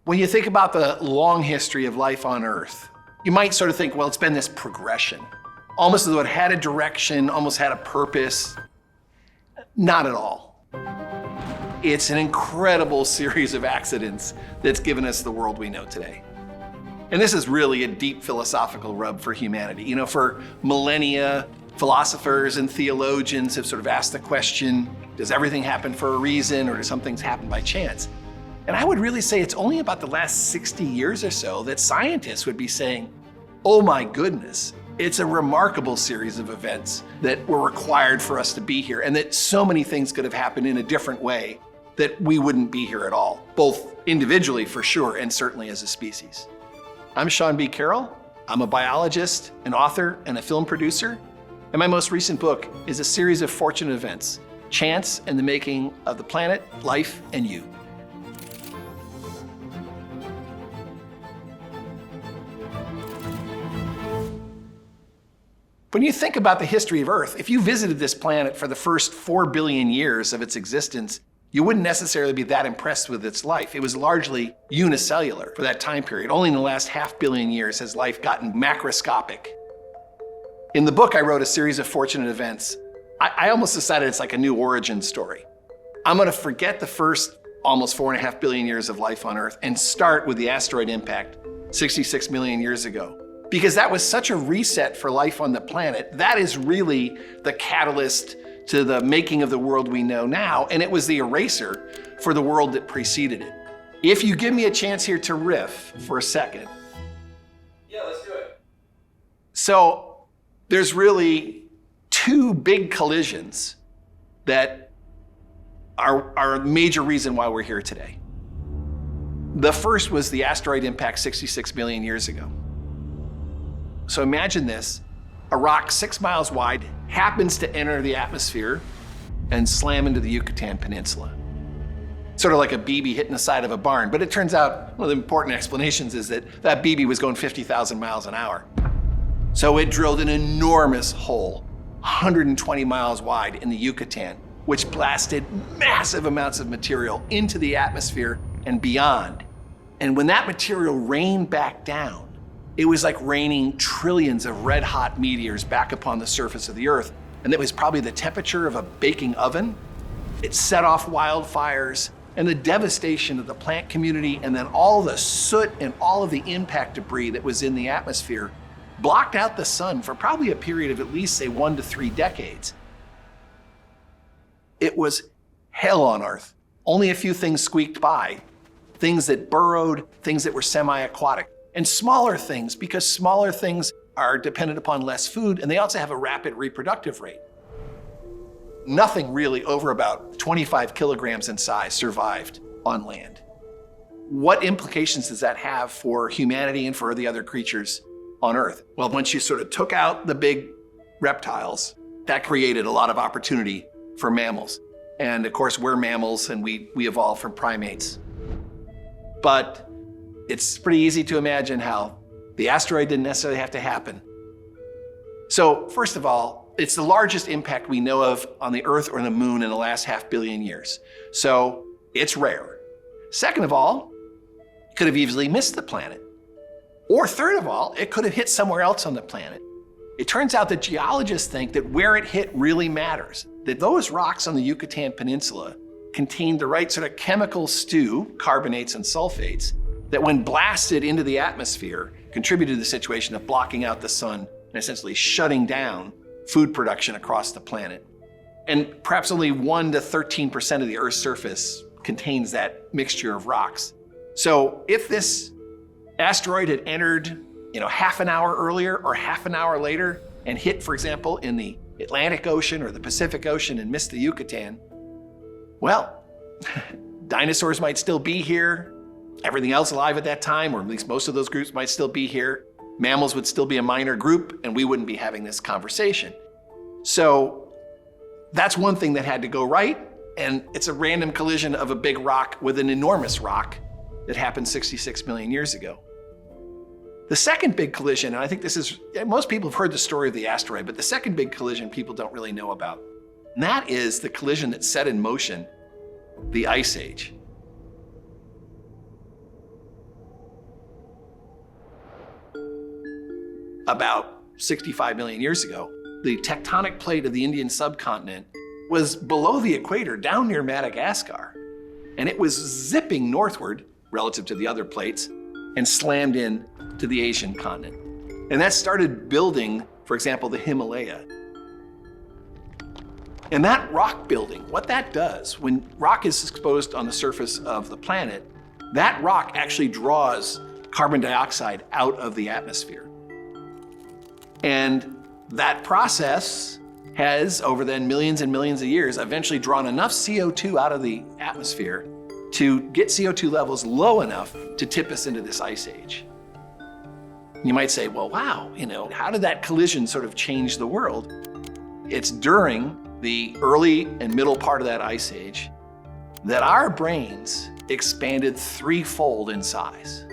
When you think about the long history of life on Earth, you might sort of think, well, it's been this progression. Almost as though it had a direction, almost had a purpose. Not at all. It's an incredible series of accidents that's given us the world we know today. And this is really a deep philosophical rub for humanity. You know, for millennia, philosophers and theologians have sort of asked the question, does everything happen for a reason, or do some things happen by chance? And I would really say it's only about the last 60 years or so that scientists would be saying, oh my goodness, it's a remarkable series of events that were required for us to be here, and that so many things could have happened in a different way that we wouldn't be here at all, both individually for sure, and certainly as a species. I'm Sean B. Carroll. I'm a biologist, an author, and a film producer. And my most recent book is a series of fortunate events, chance and the making of the planet, life, and you. When you think about the history of Earth, if you visited this planet for the first 4 billion years of its existence, you wouldn't necessarily be that impressed with its life. It was largely unicellular for that time period. Only in the last 500 million years has life gotten macroscopic. In the book, I wrote a series of fortunate events. I almost decided it's like a new origin story. I'm gonna forget the first almost 4.5 billion years of life on Earth and start with the asteroid impact 66 million years ago. Because that was such a reset for life on the planet. That is really the catalyst to the making of the world we know now, and it was the eraser for the world that preceded it. If you give me a chance here to riff for a second. Yeah, let's do it. So there's really two big collisions that are a major reason why we're here today. The first was the asteroid impact 66 million years ago. So imagine this, a rock 6 miles wide happens to enter the atmosphere and slam into the Yucatan Peninsula. Sort of like a BB hitting the side of a barn, but it turns out one of the important explanations is that that BB was going 50,000 miles an hour. So it drilled an enormous hole, 120 miles wide in the Yucatan, which blasted massive amounts of material into the atmosphere and beyond. And when that material rained back down, it was like raining trillions of red-hot meteors back upon the surface of the Earth, and it was probably the temperature of a baking oven. It set off wildfires, and the devastation of the plant community, and then all the soot and all of the impact debris that was in the atmosphere blocked out the sun for probably a period of at least, say, 1 to 3 decades. It was hell on Earth. Only a few things squeaked by, things that burrowed, things that were semi-aquatic. And smaller things, because smaller things are dependent upon less food, and they also have a rapid reproductive rate. Nothing really over about 25 kilograms in size survived on land. What implications does that have for humanity and for the other creatures on Earth? Well, once you sort of took out the big reptiles, that created a lot of opportunity for mammals. And of course, we're mammals and we evolved from primates. But it's pretty easy to imagine how the asteroid didn't necessarily have to happen. So first of all, it's the largest impact we know of on the Earth or the Moon in the last 500 million years. So it's rare. Second of all, it could have easily missed the planet. Or third of all, it could have hit somewhere else on the planet. It turns out that geologists think that where it hit really matters, that those rocks on the Yucatan Peninsula contained the right sort of chemical stew, carbonates and sulfates, that when blasted into the atmosphere, contributed to the situation of blocking out the sun and essentially shutting down food production across the planet. And perhaps only 1 to 13% of the Earth's surface contains that mixture of rocks. So if this asteroid had entered, half an hour earlier or half an hour later and hit, for example, in the Atlantic Ocean or the Pacific Ocean and missed the Yucatan, well, dinosaurs might still be here. Everything else alive at that time, or at least most of those groups, might still be here. Mammals would still be a minor group, and we wouldn't be having this conversation. So that's one thing that had to go right, and it's a random collision of a big rock with an enormous rock that happened 66 million years ago. The second big collision, and I think this is, most people have heard the story of the asteroid, but the second big collision people don't really know about, and that is the collision that set in motion the Ice Age. about 65 million years ago, the tectonic plate of the Indian subcontinent was below the equator, down near Madagascar. And it was zipping northward relative to the other plates and slammed in to the Asian continent. And that started building, for example, the Himalaya. And that rock building, what that does, when rock is exposed on the surface of the planet, that rock actually draws carbon dioxide out of the atmosphere. And that process has, over then millions and millions of years, eventually drawn enough CO2 out of the atmosphere to get CO2 levels low enough to tip us into this ice age. You might say, well, wow, how did that collision sort of change the world? It's during the early and middle part of that ice age that our brains expanded threefold in size.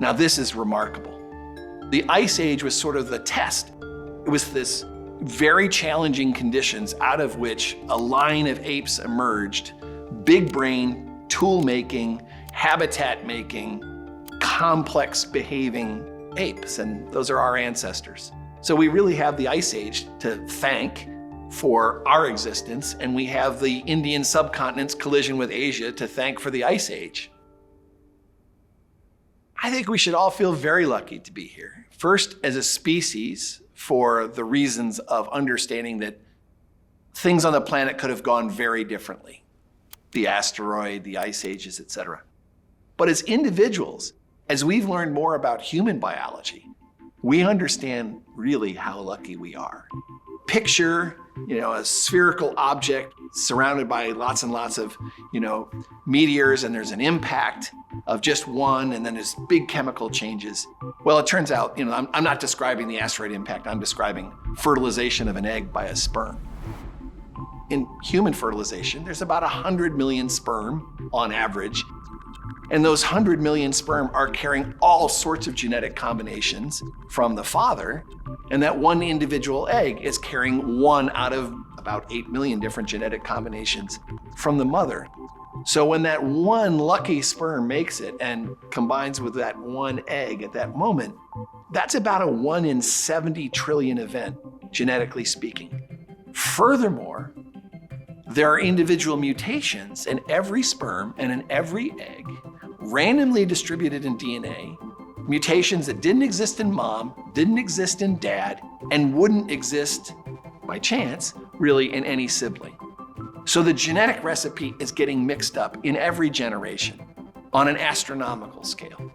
Now, this is remarkable. The ice age was sort of the test. It was this very challenging conditions out of which a line of apes emerged, big brain, tool making, habitat making, complex behaving apes, and those are our ancestors. So we really have the ice age to thank for our existence, and we have the Indian subcontinent's collision with Asia to thank for the ice age. I think we should all feel very lucky to be here. First, as a species, for the reasons of understanding that things on the planet could have gone very differently. The asteroid, the ice ages, etc. But as individuals, as we've learned more about human biology, we understand really how lucky we are. Picture, a spherical object surrounded by lots and lots of, meteors, and there's an impact of just one, and then there's big chemical changes. Well, it turns out, I'm not describing the asteroid impact, I'm describing fertilization of an egg by a sperm. In human fertilization, there's about 100 million sperm on average. And those 100 million sperm are carrying all sorts of genetic combinations from the father, and that one individual egg is carrying one out of about 8 million different genetic combinations from the mother. So when that one lucky sperm makes it and combines with that one egg at that moment, that's about a 1 in 70 trillion event, genetically speaking. Furthermore, there are individual mutations in every sperm and in every egg, randomly distributed in DNA, mutations that didn't exist in mom, didn't exist in dad, and wouldn't exist by chance, really, in any sibling. So the genetic recipe is getting mixed up in every generation on an astronomical scale.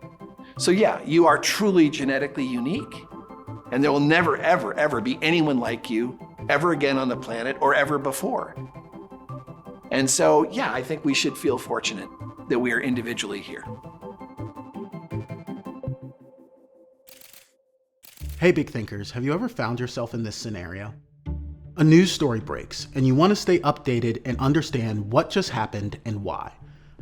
So yeah, you are truly genetically unique, and there will never, ever, ever be anyone like you ever again on the planet or ever before. And so, yeah, I think we should feel fortunate that we are individually here. Hey, big thinkers, have you ever found yourself in this scenario? A news story breaks, and you want to stay updated and understand what just happened and why.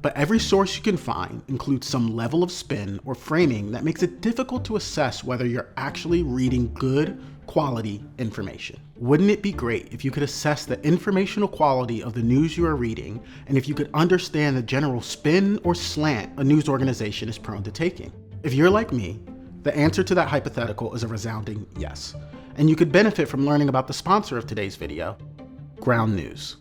But every source you can find includes some level of spin or framing that makes it difficult to assess whether you're actually reading good, quality information. Wouldn't it be great if you could assess the informational quality of the news you are reading, and if you could understand the general spin or slant a news organization is prone to taking? If you're like me, the answer to that hypothetical is a resounding yes. And you could benefit from learning about the sponsor of today's video, Ground News.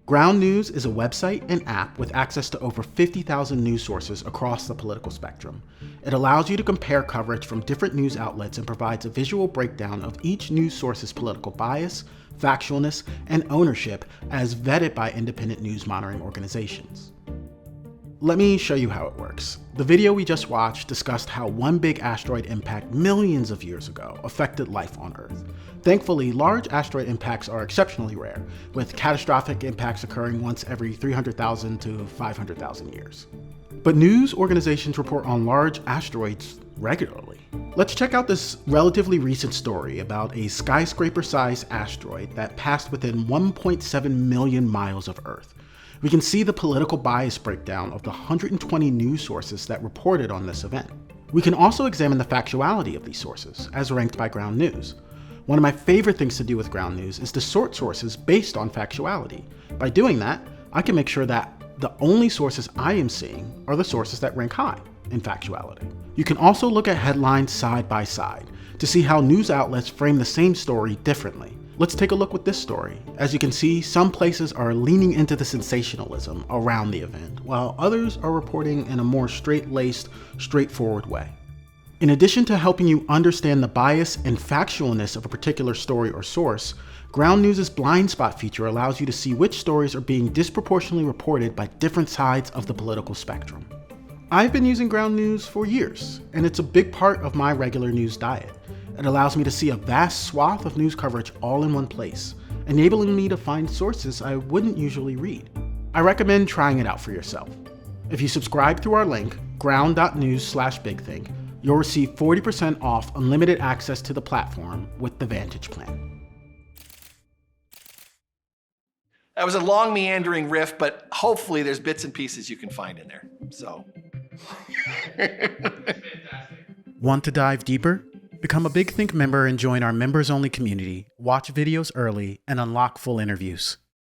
Ground News is a website and app with access to over 50,000 news sources across the political spectrum. It allows you to compare coverage from different news outlets and provides a visual breakdown of each news source's political bias, factualness, and ownership as vetted by independent news monitoring organizations. Let me show you how it works. The video we just watched discussed how one big asteroid impact millions of years ago affected life on Earth. Thankfully, large asteroid impacts are exceptionally rare, with catastrophic impacts occurring once every 300,000 to 500,000 years. But news organizations report on large asteroids regularly. Let's check out this relatively recent story about a skyscraper-sized asteroid that passed within 1.7 million miles of Earth. We can see the political bias breakdown of the 120 news sources that reported on this event. We can also examine the factuality of these sources, as ranked by Ground News. One of my favorite things to do with Ground News is to sort sources based on factuality. By doing that, I can make sure that the only sources I am seeing are the sources that rank high in factuality. You can also look at headlines side by side to see how news outlets frame the same story differently. Let's take a look with this story. As you can see, some places are leaning into the sensationalism around the event, while others are reporting in a more straight-laced, straightforward way. In addition to helping you understand the bias and factualness of a particular story or source, Ground News' blind spot feature allows you to see which stories are being disproportionately reported by different sides of the political spectrum. I've been using Ground News for years, and it's a big part of my regular news diet. It allows me to see a vast swath of news coverage all in one place, enabling me to find sources I wouldn't usually read. I recommend trying it out for yourself. If you subscribe through our link, ground.news/bigthink, you'll receive 40% off unlimited access to the platform with the Vantage plan. That was a long, meandering riff, but hopefully there's bits and pieces you can find in there. So. Want to dive deeper? Become a Big Think member and join our members-only community, watch videos early, and unlock full interviews.